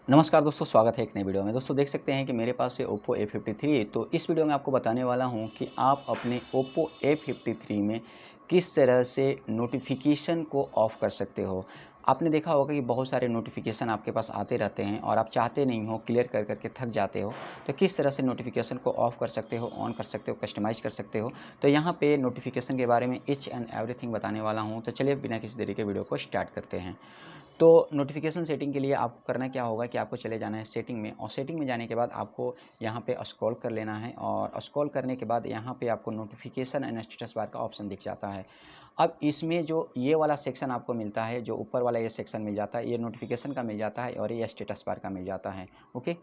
नमस्कार दोस्तों, स्वागत है एक नई वीडियो में। दोस्तों देख सकते हैं कि मेरे पास है Oppo A53। तो इस वीडियो में आपको बताने वाला हूं कि आप अपने Oppo A53 में किस तरह से नोटिफिकेशन को ऑफ़ कर सकते हो। आपने देखा होगा कि बहुत सारे नोटिफिकेशन आपके पास आते रहते हैं और आप चाहते नहीं हो, क्लियर कर कर के थक जाते हो। तो किस तरह से नोटिफिकेशन को ऑफ़ कर सकते हो, ऑन कर सकते हो, कस्टमाइज़ कर सकते हो। तो यहाँ पे नोटिफिकेशन के बारे में ईच एंड एवरीथिंग बताने वाला हूँ। तो चलिए बिना किसी देरी के वीडियो को स्टार्ट करते हैं। तो नोटिफिकेशन सेटिंग के लिए आपको करना क्या होगा कि आपको चले जाना है सेटिंग में, और सेटिंग में जाने के बाद आपको यहाँ पे स्क्रॉल कर लेना है, और स्क्रॉल करने के बाद यहाँ पे आपको नोटिफिकेशन एंड स्टेटस बार का ऑप्शन दिख जाता है। अब इसमें जो ये वाला सेक्शन आपको मिलता है, जो ऊपर वाला ये सेक्शन मिल जाता है, ये नोटिफिकेशन का मिल जाता है और ये स्टेटस बार का मिल जाता है। ओके,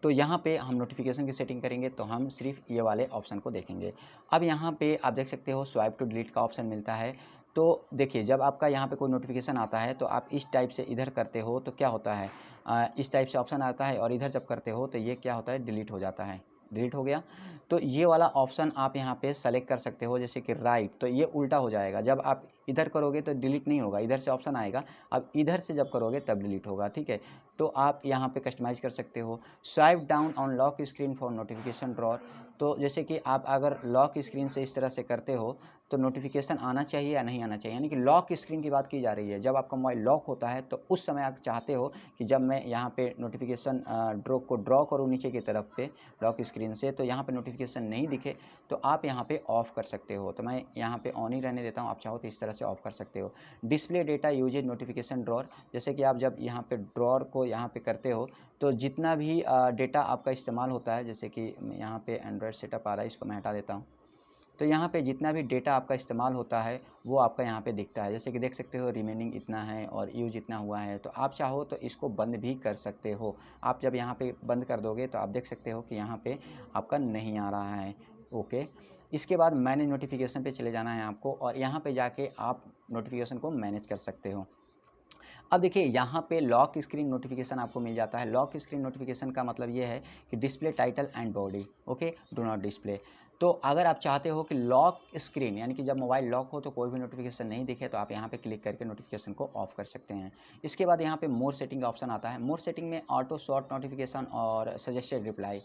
तो यहाँ पे हम नोटिफिकेशन की सेटिंग करेंगे तो हम सिर्फ ये वाले ऑप्शन को देखेंगे। अब यहाँ पे आप देख सकते हो स्वाइप टू डिलीट का ऑप्शन मिलता है। तो देखिए, जब आपका यहाँ पे कोई नोटिफिकेशन आता है तो आप इस टाइप से इधर करते हो तो क्या होता है, इस टाइप से ऑप्शन आता है, और इधर जब करते हो तो ये क्या होता है, डिलीट हो जाता है। डिलीट हो गया। तो ये वाला ऑप्शन आप यहाँ पे सेलेक्ट कर सकते हो, जैसे कि राइट, तो ये उल्टा हो जाएगा। जब आप इधर करोगे तो डिलीट नहीं होगा, इधर से ऑप्शन आएगा। अब इधर से जब करोगे तब डिलीट होगा, ठीक है। तो आप यहाँ पे कस्टमाइज कर सकते हो। Swipe down on lock screen for notification drawer. तो जैसे कि आप अगर लॉक स्क्रीन से इस तरह से करते हो तो नोटिफिकेशन आना चाहिए या नहीं आना चाहिए, यानी कि लॉक स्क्रीन की बात की जा रही है। जब आपका मोबाइल लॉक होता है तो उस समय आप चाहते हो कि जब मैं यहाँ पे नोटिफिकेशन ड्रॉ करूँ नीचे की तरफ पे लॉक स्क्रीन से, तो यहाँ पे नोटिफिकेशन नहीं दिखे, तो आप यहाँ पे ऑफ़ कर सकते हो। तो मैं यहाँ पे ऑन ही रहने देता हूँ, आप चाहो तो इस तरह से ऑफ़ कर सकते हो। Display data usage notification drawer, जैसे कि आप जब यहाँ पे ड्रॉर को यहाँ पे करते हो तो जितना भी डेटा आपका इस्तेमाल होता है, जैसे कि यहाँ पे एंड्रॉयड सेटअप आ रहा है, इसको मैं हटा देता हूँ। तो यहाँ पे जितना भी डेटा आपका इस्तेमाल होता है वो आपका यहाँ पे दिखता है, जैसे कि देख सकते हो रिमेनिंग इतना है और यूज इतना हुआ है। तो आप चाहो तो इसको बंद भी कर सकते हो। आप जब यहाँ पे बंद कर दोगे तो आप देख सकते हो कि यहाँ पे आपका नहीं आ रहा है। ओके, इसके बाद मैनेज नोटिफिकेशन पे चले जाना है आपको, और यहाँ पे जाके आप नोटिफिकेशन को मैनेज कर सकते हो। अब देखिए, यहाँ पे लॉक स्क्रीन नोटिफिकेशन आपको मिल जाता है। लॉक स्क्रीन नोटिफिकेशन का मतलब ये है कि display title and body, okay, do not display. तो अगर आप चाहते हो कि लॉक स्क्रीन यानी कि जब मोबाइल लॉक हो तो कोई भी नोटिफिकेशन नहीं दिखे, तो आप यहाँ पे क्लिक करके नोटिफिकेशन को ऑफ कर सकते हैं। इसके बाद यहाँ पे मोर सेटिंग का ऑप्शन आता है। मोर सेटिंग में ऑटो शॉर्ट नोटिफिकेशन और सजेस्टेड रिप्लाई।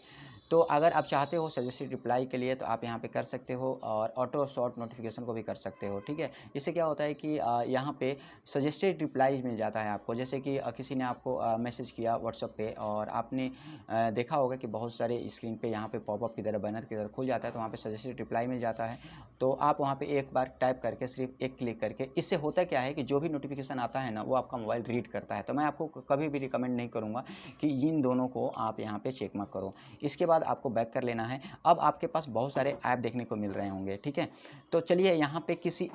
तो अगर आप चाहते हो सजेस्टेड रिप्लाई के लिए तो आप यहाँ पे कर सकते हो, और ऑटो शॉर्ट नोटिफिकेशन को भी कर सकते हो, ठीक है। इससे क्या होता है कि यहाँ पे सजेस्टेड रिप्लाईज मिल जाता है आपको, जैसे कि किसी ने आपको मैसेज किया व्हाट्सएप पे, और आपने देखा होगा कि बहुत सारे स्क्रीन पे यहाँ पे पॉपअप की तरह, बैनर की तरह खुल जाता है, तो वहाँ पे सजेस्टेड रिप्लाई मिल जाता है। तो आप वहाँ पे एक बार टाइप करके, सिर्फ एक क्लिक करके, इससे होता क्या है कि जो भी नोटिफिकेशन आता है ना वो आपका मोबाइल रीड करता है। तो मैं आपको कभी भी रिकमेंड नहीं करूँगा कि इन दोनों को आप यहाँ पे चेक मत करो। इसके बाद आपको बैक कर लेना है। अब आपके पास बहुत सारे ऐप देखने को मिल रहे होंगे, ठीक है। तो चलिए यहाँ पे किसी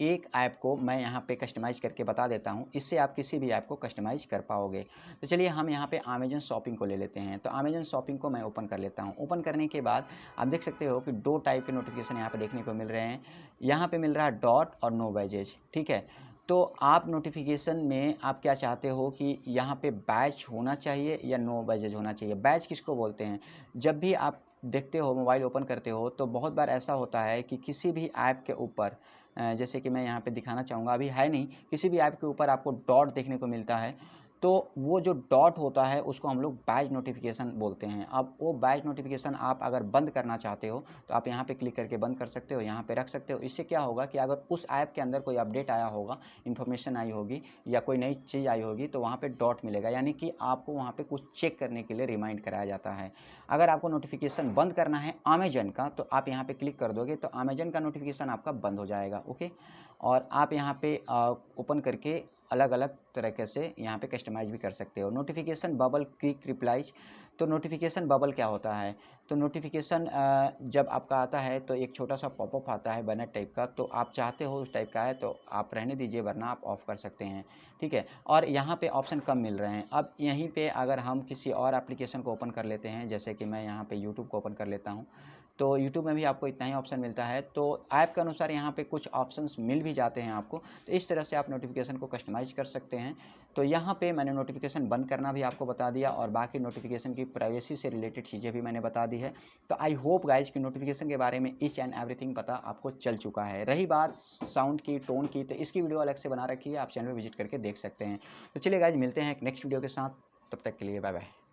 एक ऐप को मैं यहाँ पे कस्टमाइज़ करके बता देता हूँ, इससे आप किसी भी ऐप को कस्टमाइज़ कर पाओगे। तो चलिए हम यहाँ पे अमेज़न शॉपिंग को ले लेते हैं। तो अमेज़न शॉपिंग को मैं ओपन कर लेता हूँ। ओपन करने के बाद आप देख सकते हो कि 2 टाइप के नोटिफिकेशन यहाँ पे देखने को मिल रहे हैं। यहाँ पे मिल रहा है डॉट और नो बैजेज, ठीक है। तो आप नोटिफिकेशन में आप क्या चाहते हो कि यहाँ पे बैच होना चाहिए या नो बैजेज होना चाहिए। बैच किसको बोलते हैं, जब भी आप देखते हो, मोबाइल ओपन करते हो, तो बहुत बार ऐसा होता है कि किसी भी ऐप के ऊपर, जैसे कि मैं यहाँ पे दिखाना चाहूँगा, अभी है नहीं, किसी भी ऐप के ऊपर आपको डॉट देखने को मिलता है। तो वो जो डॉट होता है उसको हम लोग बैच नोटिफिकेशन बोलते हैं। अब वो बैच नोटिफिकेशन आप अगर बंद करना चाहते हो तो आप यहाँ पे क्लिक करके बंद कर सकते हो, यहाँ पे रख सकते हो। इससे क्या होगा कि अगर उस ऐप के अंदर कोई अपडेट आया होगा, इन्फॉर्मेशन आई होगी या कोई नई चीज़ आई होगी, तो वहाँ पे डॉट मिलेगा, यानी कि आपको वहाँ पे कुछ चेक करने के लिए रिमाइंड कराया जाता है। अगर आपको नोटिफिकेशन बंद करना है अमेजन का, तो आप यहाँ पे क्लिक कर दोगे तो अमेजन का नोटिफिकेशन आपका बंद हो जाएगा, ओके। और आप यहाँ पे ओपन करके अलग अलग तरीके से यहाँ पे कस्टमाइज़ भी कर सकते हो। Notification bubble quick replies. तो नोटिफिकेशन बबल क्या होता है, तो नोटिफिकेशन जब आपका आता है तो एक छोटा सा पॉपअप आता है बैनर टाइप का, तो आप चाहते हो उस टाइप का है तो आप रहने दीजिए, वरना आप ऑफ़ कर सकते हैं, ठीक है। और यहाँ पे ऑप्शन कम मिल रहे हैं। अब यहीं पे अगर हम किसी और एप्लीकेशन को ओपन कर लेते हैं, जैसे कि मैं यहाँ पे यूट्यूब को ओपन कर लेता हूँ, तो यूट्यूब में भी आपको इतना ही ऑप्शन मिलता है। तो ऐप के अनुसार यहाँ पे कुछ ऑप्शंस मिल भी जाते हैं आपको, तो इस तरह से आप नोटिफिकेशन को कस्टमाइज़ कर सकते हैं। तो यहाँ पे मैंने नोटिफिकेशन बंद करना भी आपको बता दिया, और बाकी नोटिफिकेशन की प्राइवेसी से रिलेटेड चीज़ें भी मैंने बता दी है। तो आई होप गाइज कि नोटिफिकेशन के बारे में ईच एंड एवरीथिंग पता आपको चल चुका है। रही बात साउंड की, टोन की, तो इसकी वीडियो अलग से बना रखी है, आप चैनल पर विजिट करके देख सकते हैं। तो चलिए गाइज, मिलते हैं एक नेक्स्ट वीडियो के साथ। तब तक के लिए बाय बाय।